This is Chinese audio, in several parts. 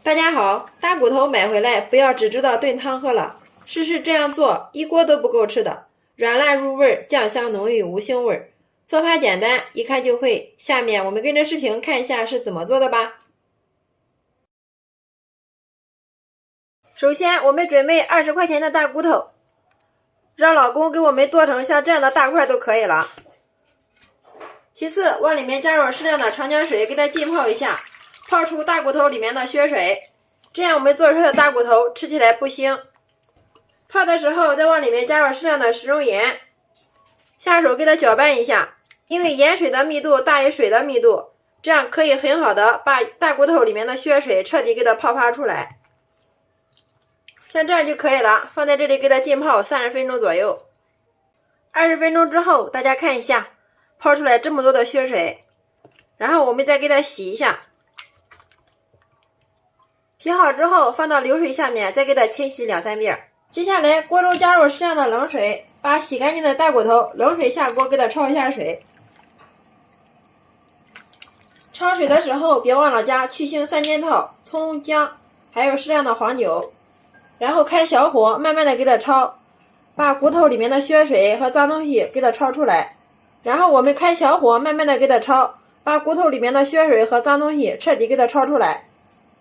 大家好，大骨头买回来不要只知道炖汤喝了，试试这样做，一锅都不够吃的，软烂入味，酱香浓郁，无腥味。做法简单，一看就会。下面我们跟着视频看一下是怎么做的吧。首先我们准备20块钱的大骨头，让老公给我们剁成像这样的大块都可以了。其次往里面加入适量的长江水，给它浸泡一下，泡出大骨头里面的血水，这样我们做出来的大骨头吃起来不腥。泡的时候再往里面加入适量的食用盐，下手给它搅拌一下，因为盐水的密度大于水的密度，这样可以很好的把大骨头里面的血水彻底给它泡发出来。像这样就可以了，放在这里给它浸泡30分钟左右。20分钟之后，大家看一下，泡出来这么多的血水，然后我们再给它洗一下。洗好之后放到流水下面，再给它清洗2-3遍。接下来锅中加入适量的冷水，把洗干净的大骨头冷水下锅给它焯一下水。焯水的时候别忘了加去腥3件套、葱姜，还有适量的黄酒。然后开小火慢慢的给它焯，把骨头里面的血水和脏东西给它焯出来。然后我们开小火慢慢的给它焯，把骨头里面的血水和脏东西彻底给它焯出来。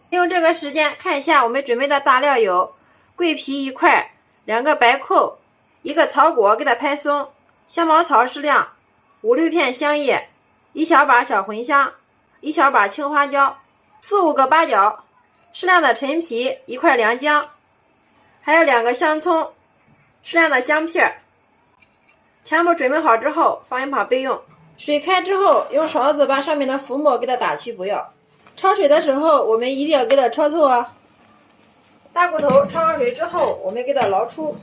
用这个时间看一下我们准备的大料有桂皮1块、2个白蔻、1个草果给它拍松，香茅草适量，5-6片香叶，1小把小茴香，1小把青花椒，4-5个八角，适量的陈皮，1块良姜，还有2个香葱，适量的姜片。全部准备好之后放一旁备用。水开之后用勺子把上面的浮沫给它打去不要。焯水的时候我们一定要给它焯透啊。大骨头焯完水之后我们给它捞出，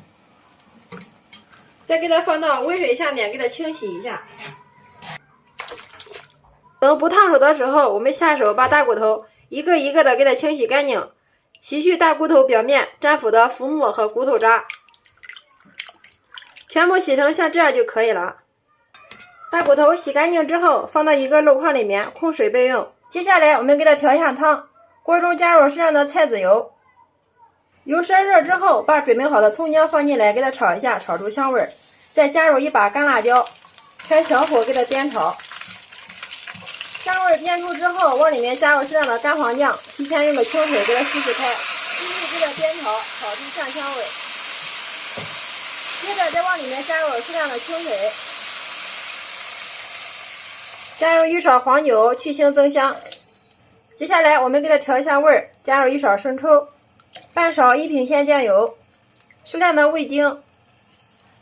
再给它放到温水下面给它清洗一下。等不烫手的时候我们下手把大骨头一个一个的给它清洗干净，洗去大骨头表面粘附的浮沫和骨头渣，全部洗成像这样就可以了。大骨头洗干净之后放到一个漏筐里面控水备用。接下来我们给它调一下汤，锅中加入适量的菜籽油，油烧热之后把准备好的葱姜放进来给它炒一下，炒出香味，再加入1把干辣椒，开小火给它煸炒。香味煸出之后往里面加入适量的干黄酱，提前用个清水给它稀释开，继续给它煸炒，炒出酱香味。接着再往里面加入适量的清水，加入1勺黄酒去腥增香。接下来我们给它调一下味儿，加入1勺生抽，半勺一品鲜酱油，适量的味精，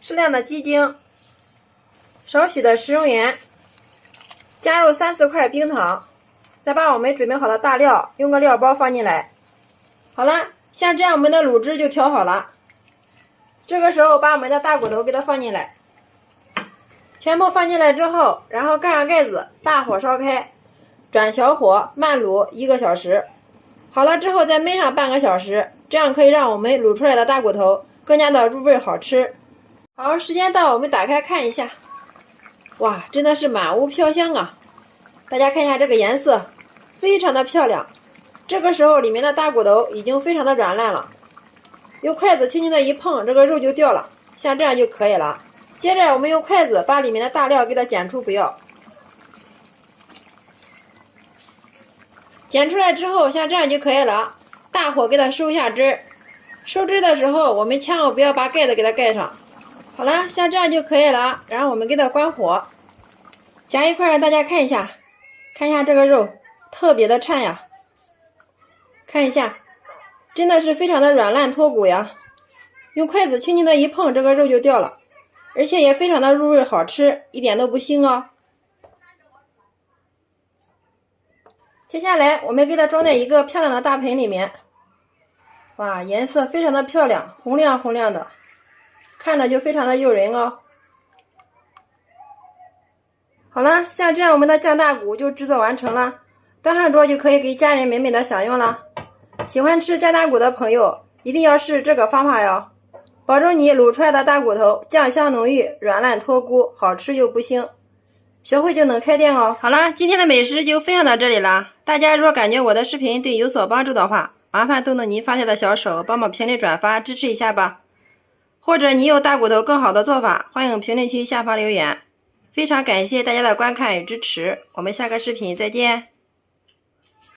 适量的鸡精，少许的食用盐，加入3-4块冰糖，再把我们准备好的大料用个料包放进来。好了，像这样我们的卤汁就调好了。这个时候把我们的大骨头给它放进来，全部放进来之后，然后盖上盖子，大火烧开，转小火慢卤1个小时。好了之后再焖上半个小时，这样可以让我们卤出来的大骨头更加的入味好吃。好，时间到，我们打开看一下。哇，真的是满屋飘香啊！大家看一下这个颜色，非常的漂亮。这个时候里面的大骨头已经非常的软烂了，用筷子轻轻的一碰，这个肉就掉了，像这样就可以了。接着我们用筷子把里面的大料给它剪出不要。剪出来之后像这样就可以了，大火给它收一下汁。收汁的时候我们千万不要把盖子给它盖上。好了，像这样就可以了，然后我们给它关火。夹一块让大家看一下，看一下这个肉特别的颤呀，看一下，真的是非常的软烂脱骨呀。用筷子轻轻的一碰，这个肉就掉了，而且也非常的入味好吃，一点都不腥哦。接下来我们给它装在一个漂亮的大盆里面。哇，颜色非常的漂亮，红亮红亮的，看着就非常的诱人哦。好了，像这样我们的酱大骨就制作完成了，端上桌就可以给家人美美的享用了。喜欢吃酱大骨的朋友一定要试这个方法哟，保证你卤出来的大骨头酱香浓郁，软烂脱骨，好吃又不腥。学会就能开店哦。好了，今天的美食就分享到这里了。大家如果感觉我的视频对你有所帮助的话，麻烦动动您发财的小手，帮忙评论转发支持一下吧。或者你有大骨头更好的做法，欢迎评论区下方留言。非常感谢大家的观看与支持，我们下个视频再见。